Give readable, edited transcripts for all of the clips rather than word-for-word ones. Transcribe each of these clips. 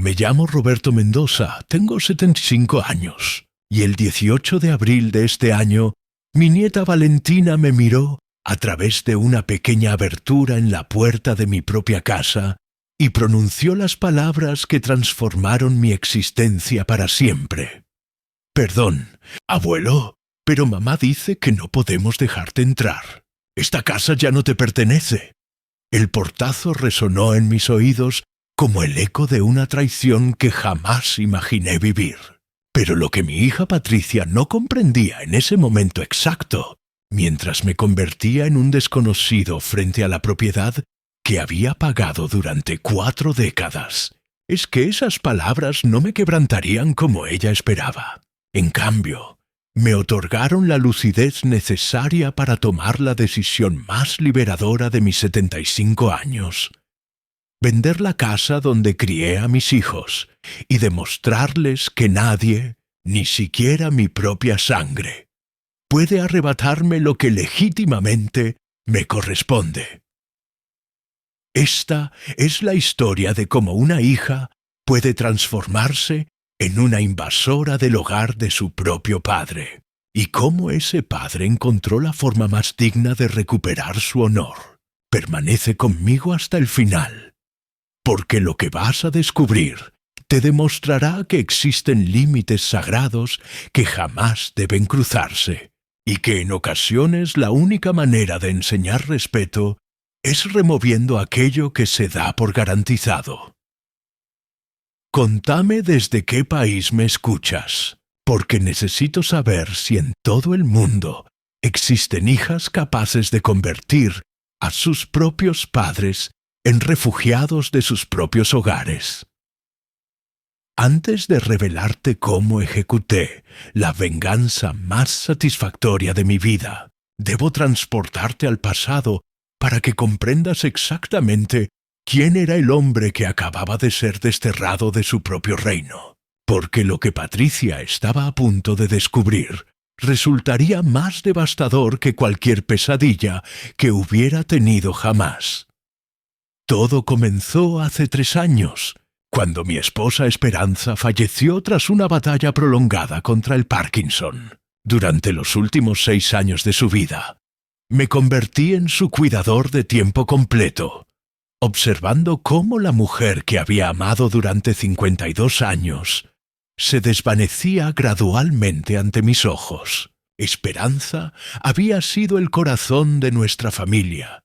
Me llamo Roberto Mendoza, tengo 75 años, y el 18 de abril de este año, mi nieta Valentina me miró a través de una pequeña abertura en la puerta de mi propia casa y pronunció las palabras que transformaron mi existencia para siempre. Perdón, abuelo, pero mamá dice que no podemos dejarte entrar. Esta casa ya no te pertenece. El portazo resonó en mis oídos como el eco de una traición que jamás imaginé vivir. Pero lo que mi hija Patricia no comprendía en ese momento exacto, mientras me convertía en un desconocido frente a la propiedad que había pagado durante 4 décadas, es que esas palabras no me quebrantarían como ella esperaba. En cambio, me otorgaron la lucidez necesaria para tomar la decisión más liberadora de mis 75 años. Vender la casa donde crié a mis hijos y demostrarles que nadie, ni siquiera mi propia sangre, puede arrebatarme lo que legítimamente me corresponde. Esta es la historia de cómo una hija puede transformarse en una invasora del hogar de su propio padre, y cómo ese padre encontró la forma más digna de recuperar su honor. Permanece conmigo hasta el final, porque lo que vas a descubrir te demostrará que existen límites sagrados que jamás deben cruzarse, y que en ocasiones la única manera de enseñar respeto es removiendo aquello que se da por garantizado. Contame desde qué país me escuchas, porque necesito saber si en todo el mundo existen hijas capaces de convertir a sus propios padres en refugiados de sus propios hogares. Antes de revelarte cómo ejecuté la venganza más satisfactoria de mi vida, debo transportarte al pasado para que comprendas exactamente quién era el hombre que acababa de ser desterrado de su propio reino, porque lo que Patricia estaba a punto de descubrir resultaría más devastador que cualquier pesadilla que hubiera tenido jamás. Todo comenzó hace 3 años, cuando mi esposa Esperanza falleció tras una batalla prolongada contra el Parkinson. Durante los últimos 6 años de su vida, me convertí en su cuidador de tiempo completo, observando cómo la mujer que había amado durante 52 años se desvanecía gradualmente ante mis ojos. Esperanza había sido el corazón de nuestra familia,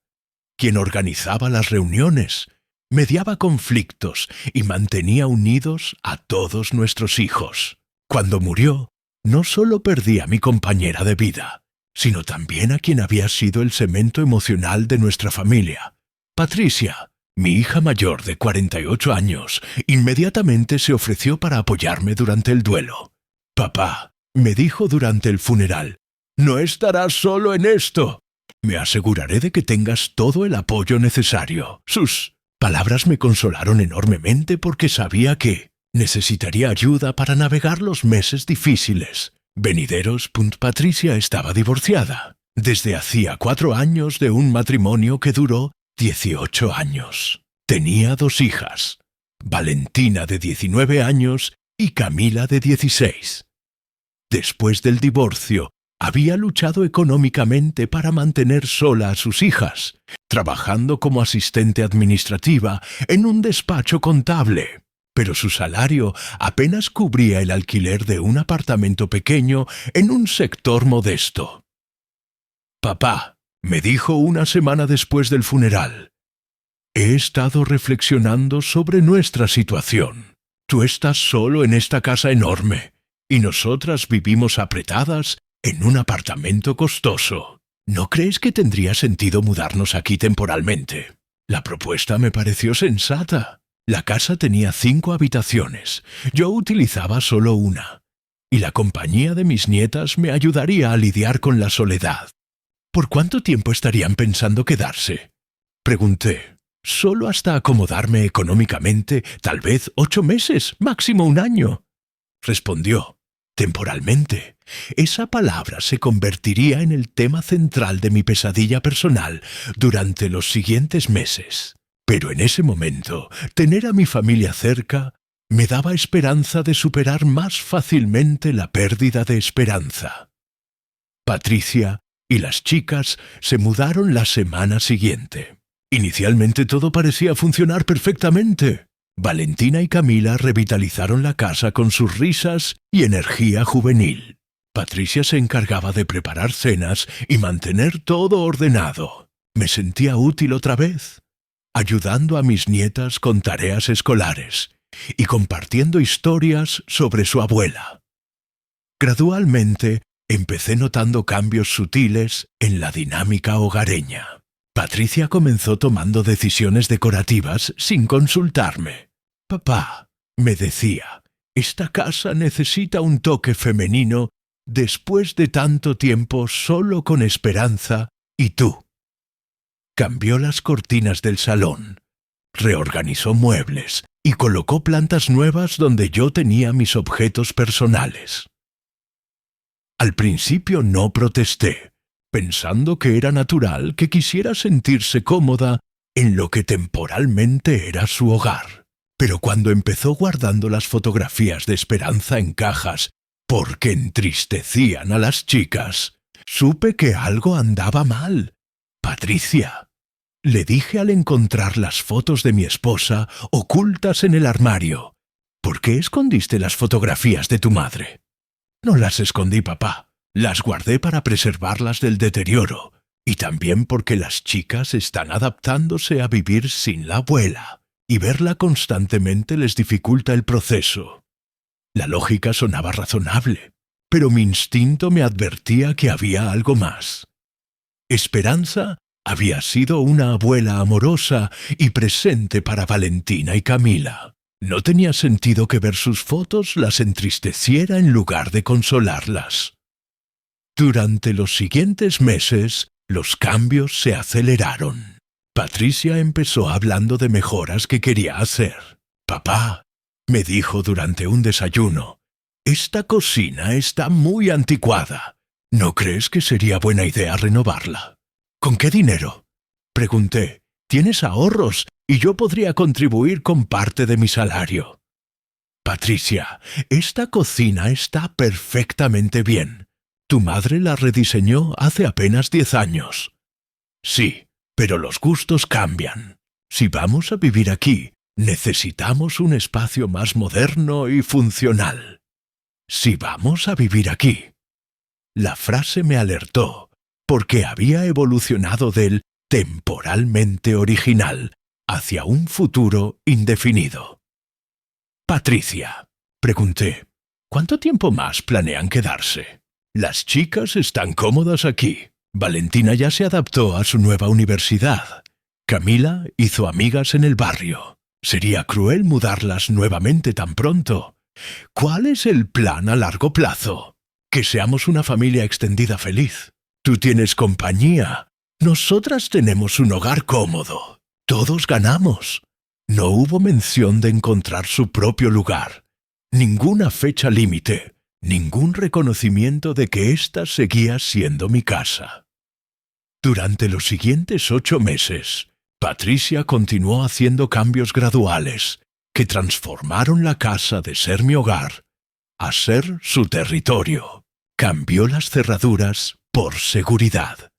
quien organizaba las reuniones, mediaba conflictos y mantenía unidos a todos nuestros hijos. Cuando murió, no solo perdí a mi compañera de vida, sino también a quien había sido el cemento emocional de nuestra familia. Patricia, mi hija mayor de 48 años, inmediatamente se ofreció para apoyarme durante el duelo. «Papá», me dijo durante el funeral, «no estarás solo en esto. Me aseguraré de que tengas todo el apoyo necesario». Sus palabras me consolaron enormemente porque sabía que necesitaría ayuda para navegar los meses difíciles venideros. Patricia estaba divorciada desde hacía 4 años de un matrimonio que duró 18 años. Tenía 2 hijas, Valentina de 19 años y Camila de 16. Después del divorcio, había luchado económicamente para mantener sola a sus hijas, trabajando como asistente administrativa en un despacho contable, pero su salario apenas cubría el alquiler de un apartamento pequeño en un sector modesto. «Papá», me dijo una semana después del funeral, «he estado reflexionando sobre nuestra situación. Tú estás solo en esta casa enorme, y nosotras vivimos apretadas en un apartamento costoso. ¿No crees que tendría sentido mudarnos aquí temporalmente?» La propuesta me pareció sensata. La casa tenía 5 habitaciones. Yo utilizaba solo una, y la compañía de mis nietas me ayudaría a lidiar con la soledad. «¿Por cuánto tiempo estarían pensando quedarse?», pregunté. «Solo hasta acomodarme económicamente, tal vez 8 meses, máximo 1 año», respondió. Temporalmente, esa palabra se convertiría en el tema central de mi pesadilla personal durante los siguientes meses. Pero en ese momento, tener a mi familia cerca me daba esperanza de superar más fácilmente la pérdida de esperanza. Patricia y las chicas se mudaron la semana siguiente. Inicialmente todo parecía funcionar perfectamente. Valentina y Camila revitalizaron la casa con sus risas y energía juvenil. Patricia se encargaba de preparar cenas y mantener todo ordenado. Me sentía útil otra vez, ayudando a mis nietas con tareas escolares y compartiendo historias sobre su abuela. Gradualmente, empecé notando cambios sutiles en la dinámica hogareña. Patricia comenzó tomando decisiones decorativas sin consultarme. «Papá», me decía, «esta casa necesita un toque femenino después de tanto tiempo solo con Esperanza y tú». Cambió las cortinas del salón, reorganizó muebles y colocó plantas nuevas donde yo tenía mis objetos personales. Al principio no protesté, pensando que era natural que quisiera sentirse cómoda en lo que temporalmente era su hogar. Pero cuando empezó guardando las fotografías de Esperanza en cajas porque entristecían a las chicas, supe que algo andaba mal. «Patricia», le dije al encontrar las fotos de mi esposa ocultas en el armario, «¿por qué escondiste las fotografías de tu madre?» «No las escondí, papá. Las guardé para preservarlas del deterioro, y también porque las chicas están adaptándose a vivir sin la abuela, y verla constantemente les dificulta el proceso». La lógica sonaba razonable, pero mi instinto me advertía que había algo más. Esperanza había sido una abuela amorosa y presente para Valentina y Camila. No tenía sentido que ver sus fotos las entristeciera en lugar de consolarlas. Durante los siguientes meses, los cambios se aceleraron. Patricia empezó hablando de mejoras que quería hacer. «Papá», me dijo durante un desayuno, «esta cocina está muy anticuada. ¿No crees que sería buena idea renovarla?» «¿Con qué dinero?», pregunté. «Tienes ahorros y yo podría contribuir con parte de mi salario». «Patricia, esta cocina está perfectamente bien. Tu madre la rediseñó hace apenas 10 años». «Sí, pero los gustos cambian. Si vamos a vivir aquí, necesitamos un espacio más moderno y funcional». «Si vamos a vivir aquí». La frase me alertó, porque había evolucionado del temporalmente original hacia un futuro indefinido. «Patricia», pregunté, «¿cuánto tiempo más planean quedarse? Las chicas están cómodas aquí. Valentina ya se adaptó a su nueva universidad. Camila hizo amigas en el barrio. Sería cruel mudarlas nuevamente tan pronto. ¿Cuál es el plan a largo plazo? Que seamos una familia extendida feliz. Tú tienes compañía. Nosotras tenemos un hogar cómodo. Todos ganamos». No hubo mención de encontrar su propio lugar, ninguna fecha límite, ningún reconocimiento de que ésta seguía siendo mi casa. Durante los siguientes 8 meses, Patricia continuó haciendo cambios graduales que transformaron la casa de ser mi hogar a ser su territorio. Cambió las cerraduras por seguridad.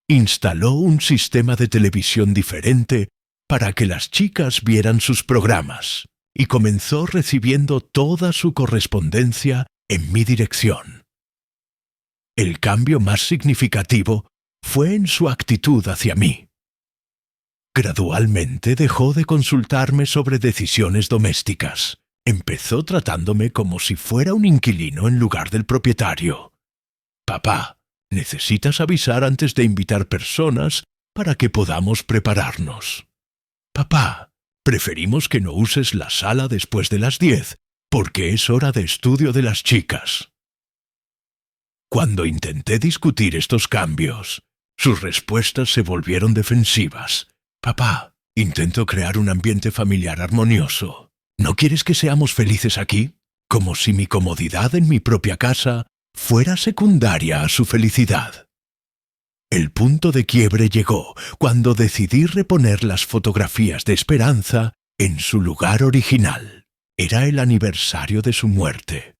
Instaló un sistema de televisión diferente para que las chicas vieran sus programas, y comenzó recibiendo toda su correspondencia en mi dirección. El cambio más significativo fue en su actitud hacia mí. Gradualmente dejó de consultarme sobre decisiones domésticas. Empezó tratándome como si fuera un inquilino en lugar del propietario. «Papá, necesitas avisar antes de invitar personas para que podamos prepararnos». «Papá, preferimos que no uses la sala después de las 10, porque es hora de estudio de las chicas». Cuando intenté discutir estos cambios, sus respuestas se volvieron defensivas. «Papá, intento crear un ambiente familiar armonioso. ¿No quieres que seamos felices aquí? Como si mi comodidad en mi propia casa fuera secundaria a su felicidad». El punto de quiebre llegó cuando decidí reponer las fotografías de Esperanza en su lugar original. Era el aniversario de su muerte,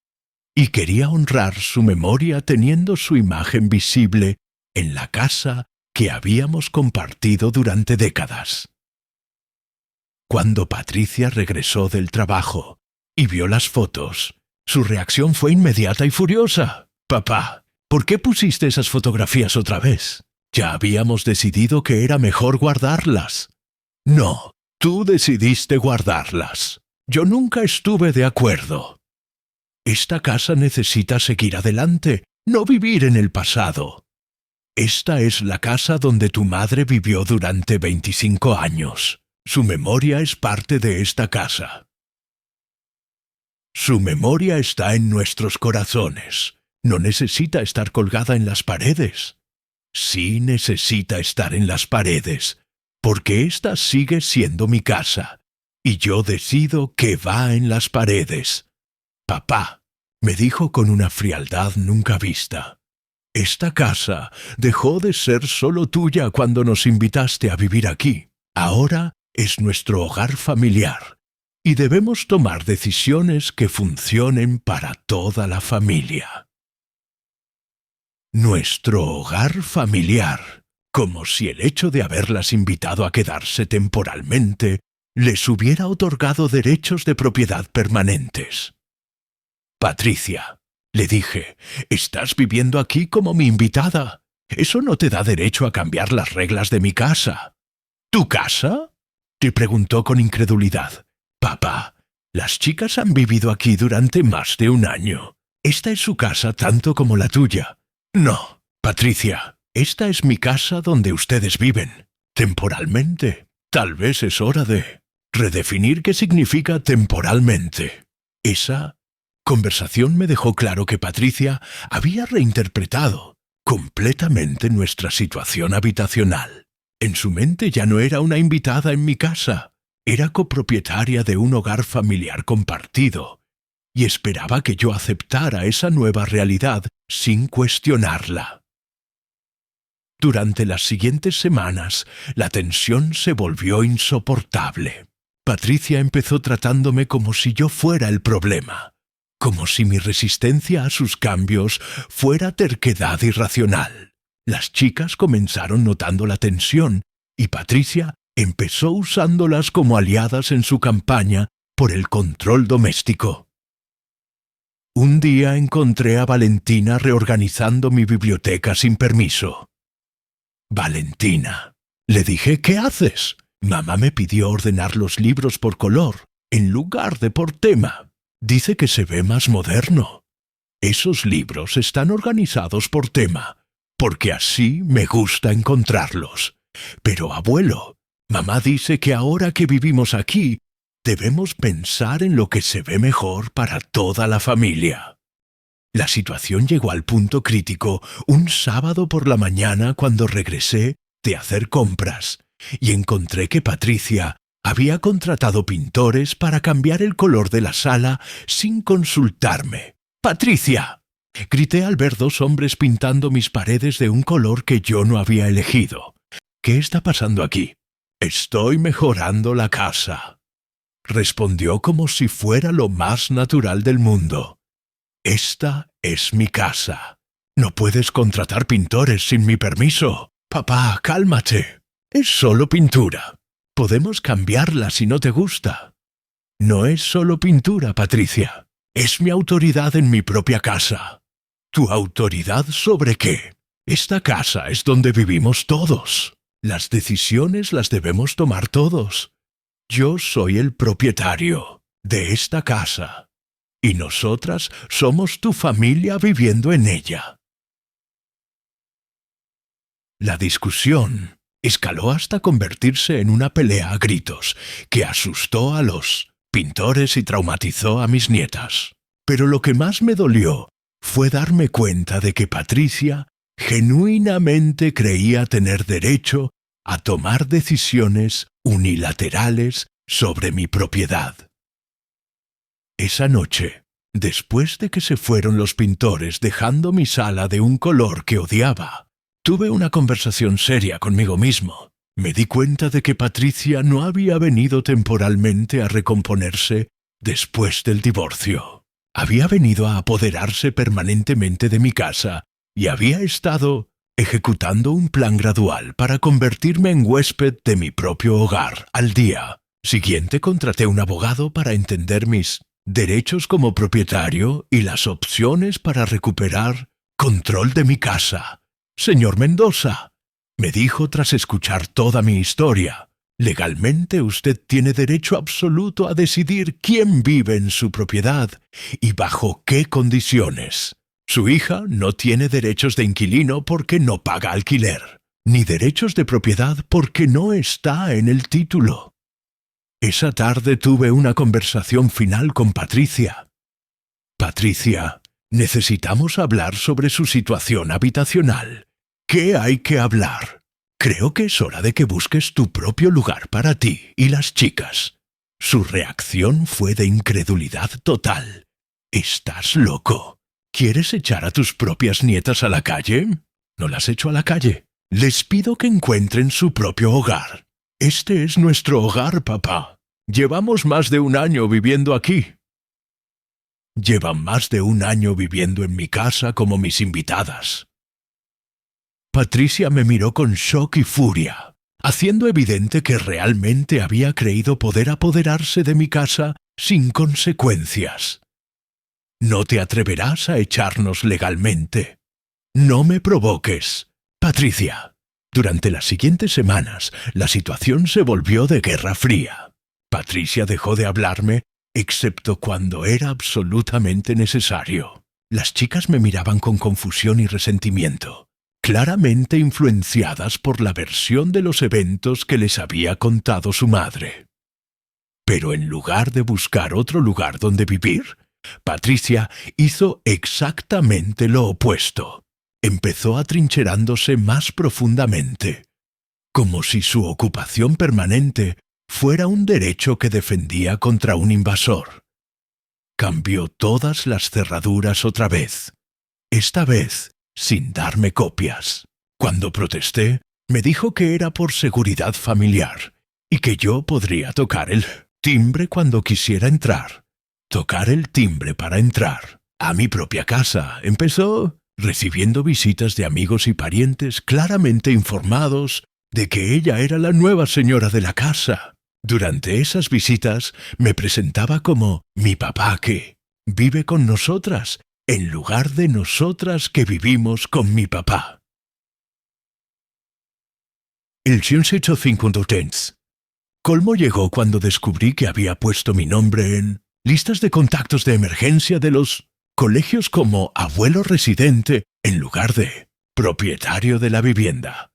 y quería honrar su memoria teniendo su imagen visible en la casa que habíamos compartido durante décadas. Cuando Patricia regresó del trabajo y vio las fotos, su reacción fue inmediata y furiosa. «Papá, ¿por qué pusiste esas fotografías otra vez? Ya habíamos decidido que era mejor guardarlas». «No, tú decidiste guardarlas. Yo nunca estuve de acuerdo. Esta casa necesita seguir adelante, no vivir en el pasado. Esta es la casa donde tu madre vivió durante 25 años. Su memoria es parte de esta casa. Su memoria está en nuestros corazones. No necesita estar colgada en las paredes. Sí necesita estar en las paredes, porque esta sigue siendo mi casa, y yo decido que va en las paredes. Papá», me dijo con una frialdad nunca vista, «esta casa dejó de ser solo tuya cuando nos invitaste a vivir aquí. Ahora es nuestro hogar familiar, y debemos tomar decisiones que funcionen para toda la familia». Nuestro hogar familiar, como si el hecho de haberlas invitado a quedarse temporalmente les hubiera otorgado derechos de propiedad permanentes. «Patricia», le dije, «estás viviendo aquí como mi invitada. Eso no te da derecho a cambiar las reglas de mi casa». «¿Tu casa?», te preguntó con incredulidad. «Papá, las chicas han vivido aquí durante más de un año. Esta es su casa tanto como la tuya». «No, Patricia, esta es mi casa donde ustedes viven, temporalmente. Tal vez es hora de redefinir qué significa temporalmente». Esa conversación me dejó claro que Patricia había reinterpretado completamente nuestra situación habitacional. En su mente ya no era una invitada en mi casa, era copropietaria de un hogar familiar compartido, y esperaba que yo aceptara esa nueva realidad sin cuestionarla. Durante las siguientes semanas, la tensión se volvió insoportable. Patricia empezó tratándome como si yo fuera el problema, como si mi resistencia a sus cambios fuera terquedad irracional. Las chicas comenzaron notando la tensión, y Patricia empezó usándolas como aliadas en su campaña por el control doméstico. Un día encontré a Valentina reorganizando mi biblioteca sin permiso. «Valentina», le dije, «¿qué haces? Mamá me pidió ordenar los libros por color, en lugar de por tema. Dice que se ve más moderno. Esos libros están organizados por tema, porque así me gusta encontrarlos. Pero, abuelo, mamá dice que ahora que vivimos aquí, debemos pensar en lo que se ve mejor para toda la familia». La situación llegó al punto crítico un sábado por la mañana cuando regresé de hacer compras y encontré que Patricia había contratado pintores para cambiar el color de la sala sin consultarme. «¡Patricia!», grité al ver dos hombres pintando mis paredes de un color que yo no había elegido. «¿Qué está pasando aquí?». «Estoy mejorando la casa», respondió como si fuera lo más natural del mundo. «Esta es mi casa. No puedes contratar pintores sin mi permiso. Papá, cálmate. Es solo pintura. Podemos cambiarla si no te gusta». «No es solo pintura, Patricia. Es mi autoridad en mi propia casa». «¿Tu autoridad sobre qué? Esta casa es donde vivimos todos. Las decisiones las debemos tomar todos. Yo soy el propietario de esta casa, y nosotras somos tu familia viviendo en ella». La discusión escaló hasta convertirse en una pelea a gritos que asustó a los pintores y traumatizó a mis nietas. Pero lo que más me dolió fue darme cuenta de que Patricia genuinamente creía tener derecho a tomar decisiones unilaterales sobre mi propiedad. Esa noche, después de que se fueron los pintores dejando mi sala de un color que odiaba, tuve una conversación seria conmigo mismo. Me di cuenta de que Patricia no había venido temporalmente a recomponerse después del divorcio. Había venido a apoderarse permanentemente de mi casa y había estado ejecutando un plan gradual para convertirme en huésped de mi propio hogar. Al día siguiente contraté un abogado para entender mis derechos como propietario y las opciones para recuperar control de mi casa. Señor Mendoza, me dijo tras escuchar toda mi historia, legalmente usted tiene derecho absoluto a decidir quién vive en su propiedad y bajo qué condiciones. Su hija no tiene derechos de inquilino porque no paga alquiler, ni derechos de propiedad porque no está en el título. Esa tarde tuve una conversación final con Patricia. Patricia, necesitamos hablar sobre su situación habitacional. ¿Qué hay que hablar? Creo que es hora de que busques tu propio lugar para ti y las chicas. Su reacción fue de incredulidad total. ¿Estás loco? ¿Quieres echar a tus propias nietas a la calle? No las echo a la calle. Les pido que encuentren su propio hogar. Este es nuestro hogar, papá. Llevamos más de un año viviendo aquí. Llevan más de un año viviendo en mi casa como mis invitadas. Patricia me miró con shock y furia, haciendo evidente que realmente había creído poder apoderarse de mi casa sin consecuencias. No te atreverás a echarnos legalmente. No me provoques. Patricia, durante las siguientes semanas, la situación se volvió de guerra fría. Patricia dejó de hablarme, excepto cuando era absolutamente necesario. Las chicas me miraban con confusión y resentimiento, claramente influenciadas por la versión de los eventos que les había contado su madre. Pero en lugar de buscar otro lugar donde vivir, Patricia hizo exactamente lo opuesto. Empezó atrincherándose más profundamente, como si su ocupación permanente fuera un derecho que defendía contra un invasor. Cambió todas las cerraduras otra vez, esta vez sin darme copias. Cuando protesté, me dijo que era por seguridad familiar y que yo podría tocar el timbre cuando quisiera entrar. Tocar el timbre para entrar a mi propia casa. Empezó recibiendo visitas de amigos y parientes claramente informados de que ella era la nueva señora de la casa. Durante esas visitas me presentaba como mi papá que vive con nosotras, en lugar de nosotras que vivimos con mi papá. El 105.10. Colmo llegó cuando descubrí que había puesto mi nombre en listas de contactos de emergencia de los colegios como abuelo residente en lugar de propietario de la vivienda.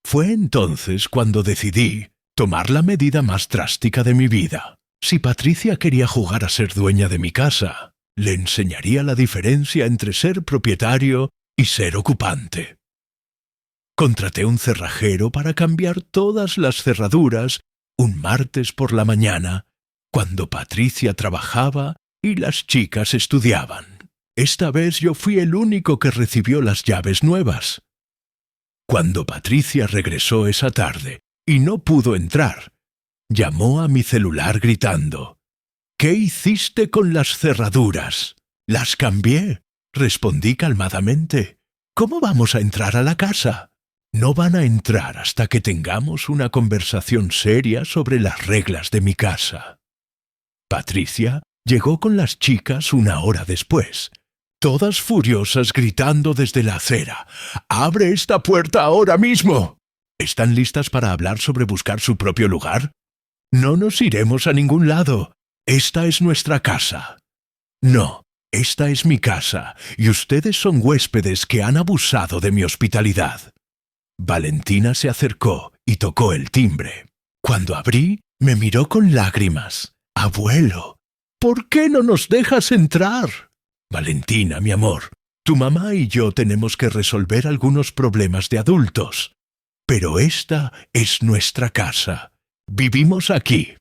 Fue entonces cuando decidí tomar la medida más drástica de mi vida. Si Patricia quería jugar a ser dueña de mi casa, le enseñaría la diferencia entre ser propietario y ser ocupante. Contraté un cerrajero para cambiar todas las cerraduras un martes por la mañana, cuando Patricia trabajaba y las chicas estudiaban. Esta vez yo fui el único que recibió las llaves nuevas. Cuando Patricia regresó esa tarde y no pudo entrar, llamó a mi celular gritando: «¿Qué hiciste con las cerraduras?» «Las cambié», respondí calmadamente. «¿Cómo vamos a entrar a la casa?» «No van a entrar hasta que tengamos una conversación seria sobre las reglas de mi casa». Patricia llegó con las chicas una hora después, todas furiosas gritando desde la acera: «¡Abre esta puerta ahora mismo!» ¿Están listas para hablar sobre buscar su propio lugar? No nos iremos a ningún lado. Esta es nuestra casa. No, esta es mi casa, y ustedes son huéspedes que han abusado de mi hospitalidad. Valentina se acercó y tocó el timbre. Cuando abrí, me miró con lágrimas. «Abuelo, ¿por qué no nos dejas entrar?» «Valentina, mi amor, tu mamá y yo tenemos que resolver algunos problemas de adultos. Pero esta es nuestra casa. Vivimos aquí.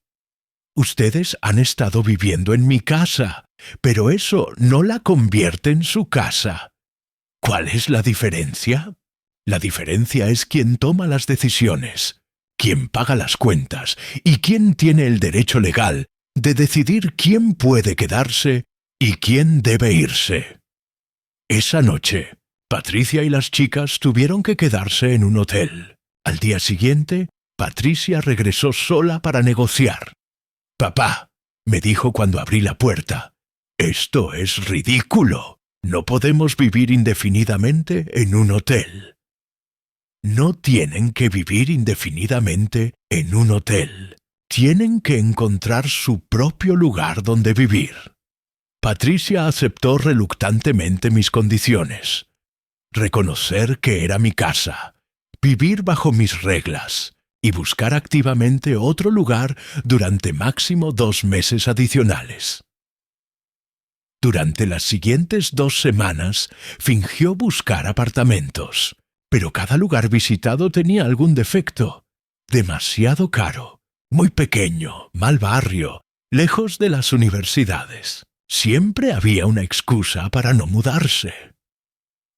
Ustedes han estado viviendo en mi casa, pero eso no la convierte en su casa. ¿Cuál es la diferencia? La diferencia es quién toma las decisiones, quién paga las cuentas y quién tiene el derecho legal de decidir quién puede quedarse y quién debe irse. Esa noche, Patricia y las chicas tuvieron que quedarse en un hotel. Al día siguiente, Patricia regresó sola para negociar. «Papá», me dijo cuando abrí la puerta, «esto es ridículo. No podemos vivir indefinidamente en un hotel». No tienen que vivir indefinidamente en un hotel. Tienen que encontrar su propio lugar donde vivir. Patricia aceptó reluctantemente mis condiciones. Reconocer que era mi casa, vivir bajo mis reglas y buscar activamente otro lugar durante máximo 2 meses adicionales. Durante las siguientes 2 semanas fingió buscar apartamentos, pero cada lugar visitado tenía algún defecto. Demasiado caro, muy pequeño, mal barrio, lejos de las universidades. Siempre había una excusa para no mudarse.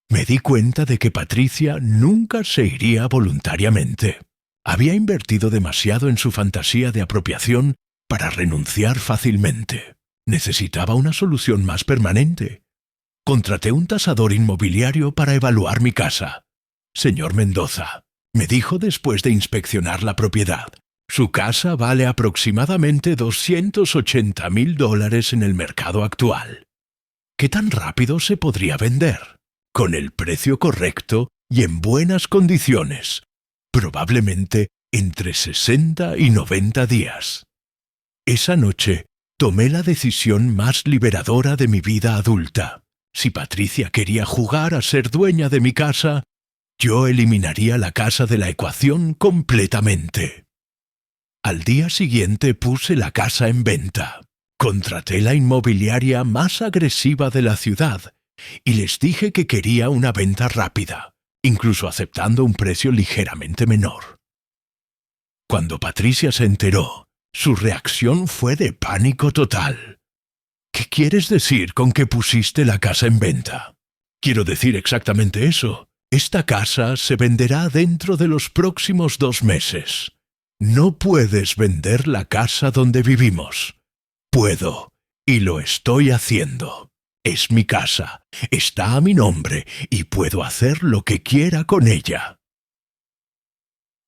Me di cuenta de que Patricia nunca se iría voluntariamente. Había invertido demasiado en su fantasía de apropiación para renunciar fácilmente. Necesitaba una solución más permanente. Contraté un tasador inmobiliario para evaluar mi casa. «Señor Mendoza», me dijo después de inspeccionar la propiedad, «su casa vale aproximadamente $280,000 en el mercado actual. ¿Qué tan rápido se podría vender? Con el precio correcto y en buenas condiciones, probablemente entre 60 y 90 días». Esa noche tomé la decisión más liberadora de mi vida adulta. Si Patricia quería jugar a ser dueña de mi casa, yo eliminaría la casa de la ecuación completamente. Al día siguiente puse la casa en venta. Contraté la inmobiliaria más agresiva de la ciudad y les dije que quería una venta rápida, incluso aceptando un precio ligeramente menor. Cuando Patricia se enteró, su reacción fue de pánico total. «¿Qué quieres decir con que pusiste la casa en venta?» «Quiero decir exactamente eso. Esta casa se venderá dentro de los próximos 2 meses. No puedes vender la casa donde vivimos». «Puedo, y lo estoy haciendo. Es mi casa, está a mi nombre y puedo hacer lo que quiera con ella».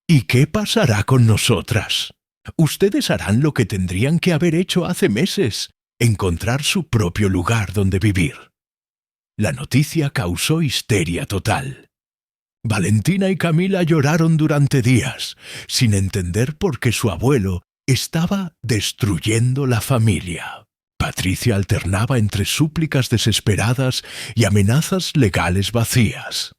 «¿Y qué pasará con nosotras? Ustedes harán lo que tendrían que haber hecho hace meses, encontrar su propio lugar donde vivir». La noticia causó histeria total. Valentina y Camila lloraron durante días, sin entender por qué su abuelo estaba destruyendo la familia. Patricia alternaba entre súplicas desesperadas y amenazas legales vacías.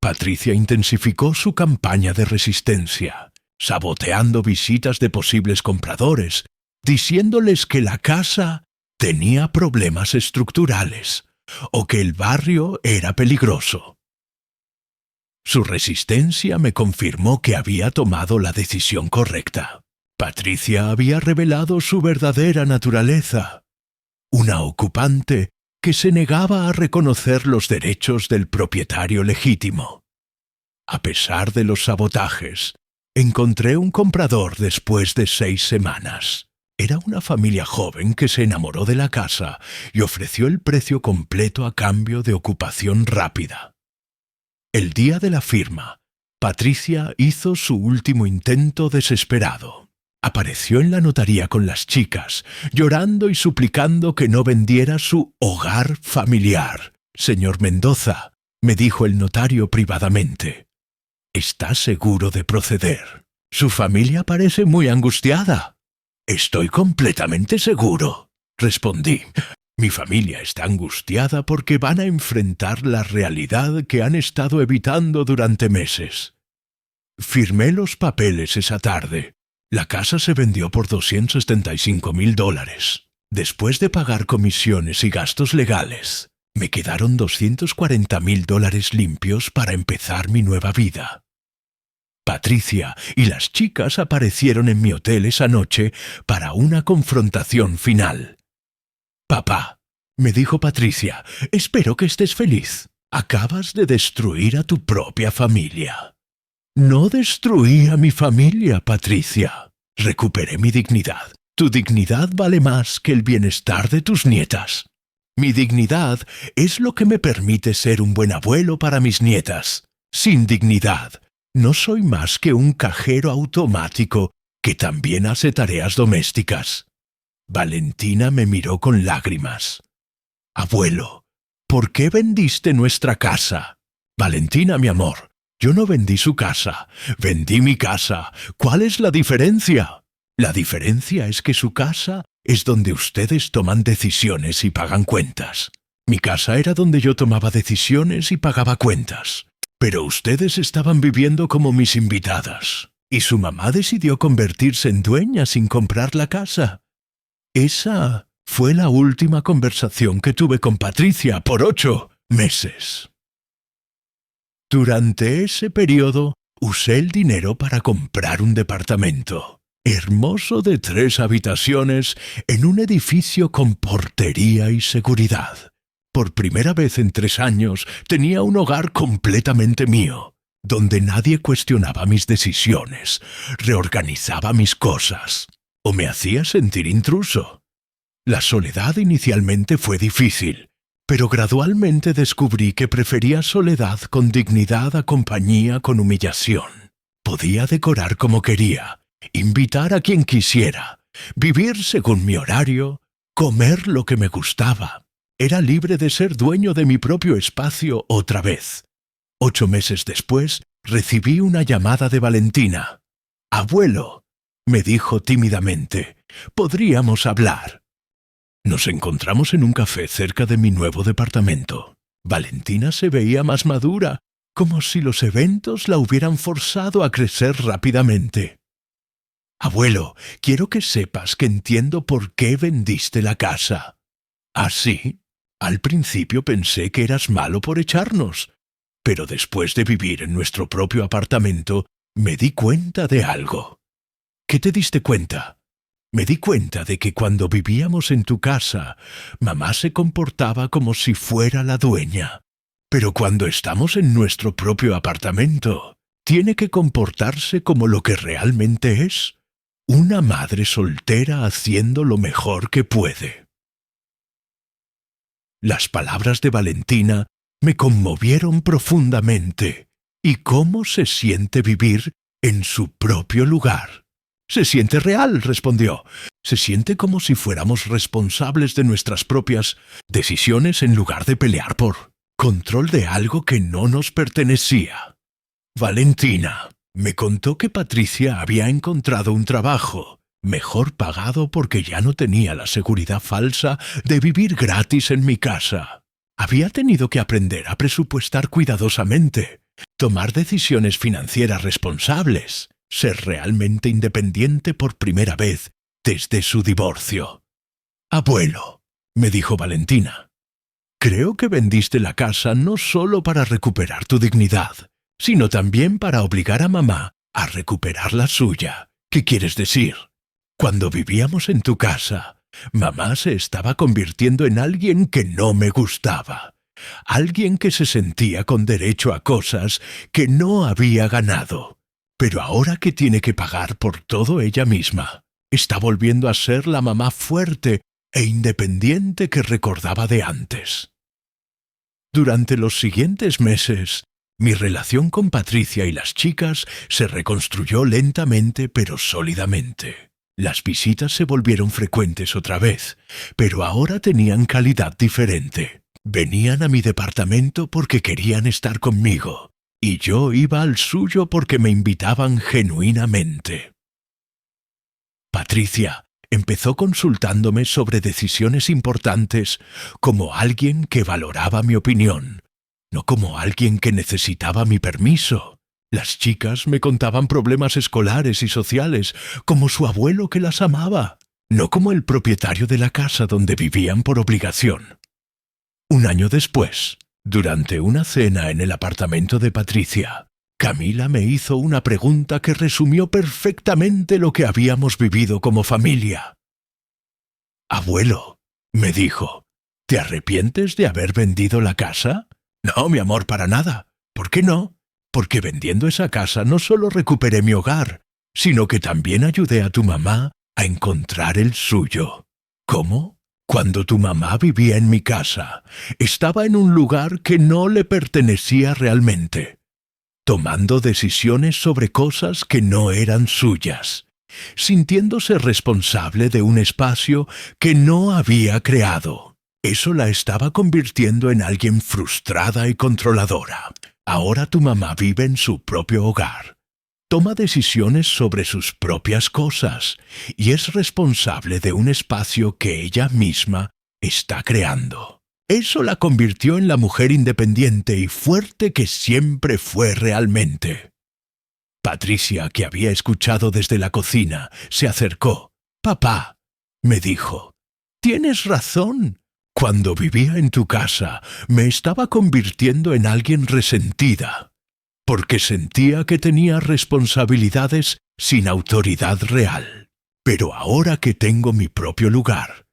Patricia intensificó su campaña de resistencia, saboteando visitas de posibles compradores, diciéndoles que la casa tenía problemas estructurales o que el barrio era peligroso. Su resistencia me confirmó que había tomado la decisión correcta. Patricia había revelado su verdadera naturaleza, una ocupante que se negaba a reconocer los derechos del propietario legítimo. A pesar de los sabotajes, encontré un comprador después de 6 semanas. Era una familia joven que se enamoró de la casa y ofreció el precio completo a cambio de ocupación rápida. El día de la firma, Patricia hizo su último intento desesperado. Apareció en la notaría con las chicas, llorando y suplicando que no vendiera su hogar familiar. «Señor Mendoza», me dijo el notario privadamente, «¿está seguro de proceder? Su familia parece muy angustiada». «Estoy completamente seguro», respondí. «Mi familia está angustiada porque van a enfrentar la realidad que han estado evitando durante meses». Firmé los papeles esa tarde. La casa se vendió por $275,000. Después de pagar comisiones y gastos legales, me quedaron $240,000 limpios para empezar mi nueva vida. Patricia y las chicas aparecieron en mi hotel esa noche para una confrontación final. «Papá», me dijo Patricia, «espero que estés feliz. Acabas de destruir a tu propia familia». «No destruí a mi familia, Patricia. Recuperé mi dignidad. Tu dignidad vale más que el bienestar de tus nietas. Mi dignidad es lo que me permite ser un buen abuelo para mis nietas. Sin dignidad, no soy más que un cajero automático que también hace tareas domésticas. Valentina me miró con lágrimas. Abuelo, ¿por qué vendiste nuestra casa? Valentina, mi amor, yo no vendí su casa, vendí mi casa. ¿Cuál es la diferencia? La diferencia es que su casa es donde ustedes toman decisiones y pagan cuentas. Mi casa era donde yo tomaba decisiones y pagaba cuentas. Pero ustedes estaban viviendo como mis invitadas, y su mamá decidió convertirse en dueña sin comprar la casa. Esa fue la última conversación que tuve con Patricia por 8 meses. Durante ese periodo, usé el dinero para comprar un departamento hermoso de 3 habitaciones en un edificio con portería y seguridad. Por primera vez en 3 años tenía un hogar completamente mío, donde nadie cuestionaba mis decisiones, reorganizaba mis cosas o me hacía sentir intruso. La soledad inicialmente fue difícil, pero gradualmente descubrí que prefería soledad con dignidad a compañía con humillación. Podía decorar como quería, invitar a quien quisiera, vivir según mi horario, comer lo que me gustaba. Era libre de ser dueño de mi propio espacio otra vez. 8 meses después, recibí una llamada de Valentina. «Abuelo», me dijo tímidamente, «¿podríamos hablar?» Nos encontramos en un café cerca de mi nuevo departamento. Valentina se veía más madura, como si los eventos la hubieran forzado a crecer rápidamente. «Abuelo, quiero que sepas que entiendo por qué vendiste la casa». «¿Ah, sí? Al principio pensé que eras malo por echarnos, pero después de vivir en nuestro propio apartamento, me di cuenta de algo». «¿Qué te diste cuenta?» «Me di cuenta de que cuando vivíamos en tu casa, mamá se comportaba como si fuera la dueña. Pero cuando estamos en nuestro propio apartamento, tiene que comportarse como lo que realmente es, una madre soltera haciendo lo mejor que puede». Las palabras de Valentina me conmovieron profundamente. ¿Y cómo se siente vivir en su propio lugar? «Se siente real», respondió. «Se siente como si fuéramos responsables de nuestras propias decisiones en lugar de pelear por control de algo que no nos pertenecía». Valentina me contó que Patricia había encontrado un trabajo mejor pagado porque ya no tenía la seguridad falsa de vivir gratis en mi casa. Había tenido que aprender a presupuestar cuidadosamente, tomar decisiones financieras responsables, ser realmente independiente por primera vez desde su divorcio. «Abuelo», me dijo Valentina, «creo que vendiste la casa no solo para recuperar tu dignidad, sino también para obligar a mamá a recuperar la suya. ¿Qué quieres decir? Cuando vivíamos en tu casa, mamá se estaba convirtiendo en alguien que no me gustaba, alguien que se sentía con derecho a cosas que no había ganado. Pero ahora que tiene que pagar por todo ella misma, está volviendo a ser la mamá fuerte e independiente que recordaba de antes». Durante los siguientes meses, mi relación con Patricia y las chicas se reconstruyó lentamente pero sólidamente. Las visitas se volvieron frecuentes otra vez, pero ahora tenían calidad diferente. Venían a mi departamento porque querían estar conmigo, y yo iba al suyo porque me invitaban genuinamente. Patricia empezó consultándome sobre decisiones importantes como alguien que valoraba mi opinión, no como alguien que necesitaba mi permiso. Las chicas me contaban problemas escolares y sociales como su abuelo que las amaba, no como el propietario de la casa donde vivían por obligación. Un año después, durante una cena en el apartamento de Patricia, Camila me hizo una pregunta que resumió perfectamente lo que habíamos vivido como familia. «Abuelo», me dijo, «¿te arrepientes de haber vendido la casa?» «No, mi amor, para nada. ¿Por qué no? Porque vendiendo esa casa no solo recuperé mi hogar, sino que también ayudé a tu mamá a encontrar el suyo. ¿Cómo? Cuando tu mamá vivía en mi casa, estaba en un lugar que no le pertenecía realmente, tomando decisiones sobre cosas que no eran suyas, sintiéndose responsable de un espacio que no había creado. Eso la estaba convirtiendo en alguien frustrada y controladora. Ahora tu mamá vive en su propio hogar, toma decisiones sobre sus propias cosas y es responsable de un espacio que ella misma está creando. Eso la convirtió en la mujer independiente y fuerte que siempre fue realmente. Patricia, que había escuchado desde la cocina, se acercó. «Papá», me dijo, «tienes razón. Cuando vivía en tu casa, me estaba convirtiendo en alguien resentida, porque sentía que tenía responsabilidades sin autoridad real. Pero ahora que tengo mi propio lugar,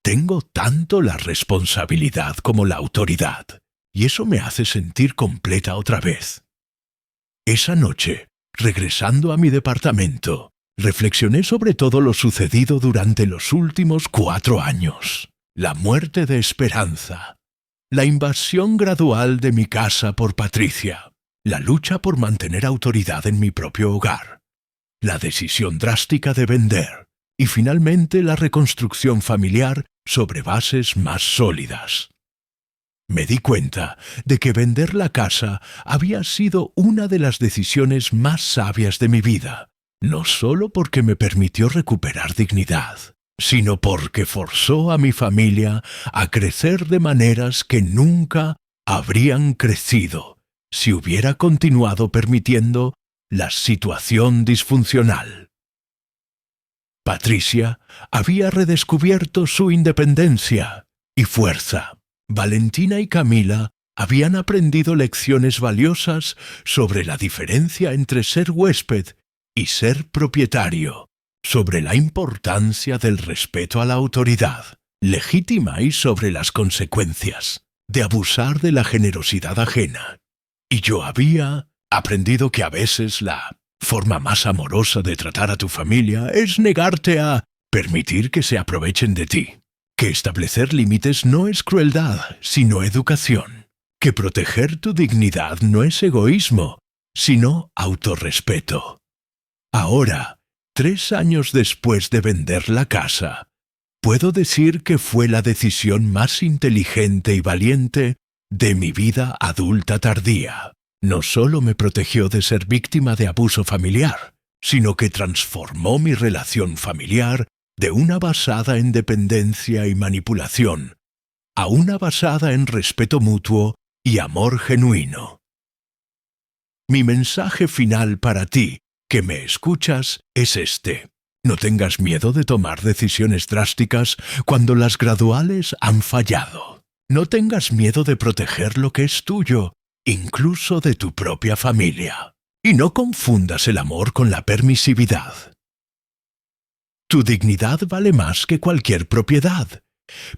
tengo tanto la responsabilidad como la autoridad, y eso me hace sentir completa otra vez». Esa noche, regresando a mi departamento, reflexioné sobre todo lo sucedido durante los últimos 4 años. La muerte de Esperanza, la invasión gradual de mi casa por Patricia, la lucha por mantener autoridad en mi propio hogar, la decisión drástica de vender y finalmente la reconstrucción familiar sobre bases más sólidas. Me di cuenta de que vender la casa había sido una de las decisiones más sabias de mi vida, no solo porque me permitió recuperar dignidad, sino porque forzó a mi familia a crecer de maneras que nunca habrían crecido si hubiera continuado permitiendo la situación disfuncional. Patricia había redescubierto su independencia y fuerza. Valentina y Camila habían aprendido lecciones valiosas sobre la diferencia entre ser huésped y ser propietario, sobre la importancia del respeto a la autoridad legítima y sobre las consecuencias de abusar de la generosidad ajena. Y yo había aprendido que a veces la forma más amorosa de tratar a tu familia es negarte a permitir que se aprovechen de ti, que establecer límites no es crueldad, sino educación, que proteger tu dignidad no es egoísmo, sino autorrespeto. Ahora, 3 años después de vender la casa, puedo decir que fue la decisión más inteligente y valiente de mi vida adulta tardía. No solo me protegió de ser víctima de abuso familiar, sino que transformó mi relación familiar de una basada en dependencia y manipulación a una basada en respeto mutuo y amor genuino. Mi mensaje final para ti, que me escuchas, es este. No tengas miedo de tomar decisiones drásticas cuando las graduales han fallado. No tengas miedo de proteger lo que es tuyo, incluso de tu propia familia. Y no confundas el amor con la permisividad. Tu dignidad vale más que cualquier propiedad,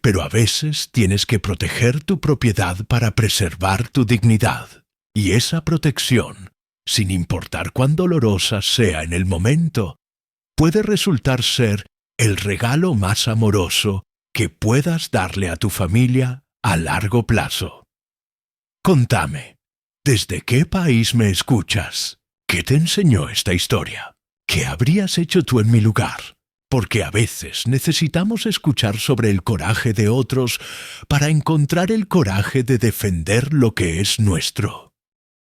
pero a veces tienes que proteger tu propiedad para preservar tu dignidad. Y esa protección, sin importar cuán dolorosa sea en el momento, puede resultar ser el regalo más amoroso que puedas darle a tu familia a largo plazo. Contame, ¿desde qué país me escuchas? ¿Qué te enseñó esta historia? ¿Qué habrías hecho tú en mi lugar? Porque a veces necesitamos escuchar sobre el coraje de otros para encontrar el coraje de defender lo que es nuestro.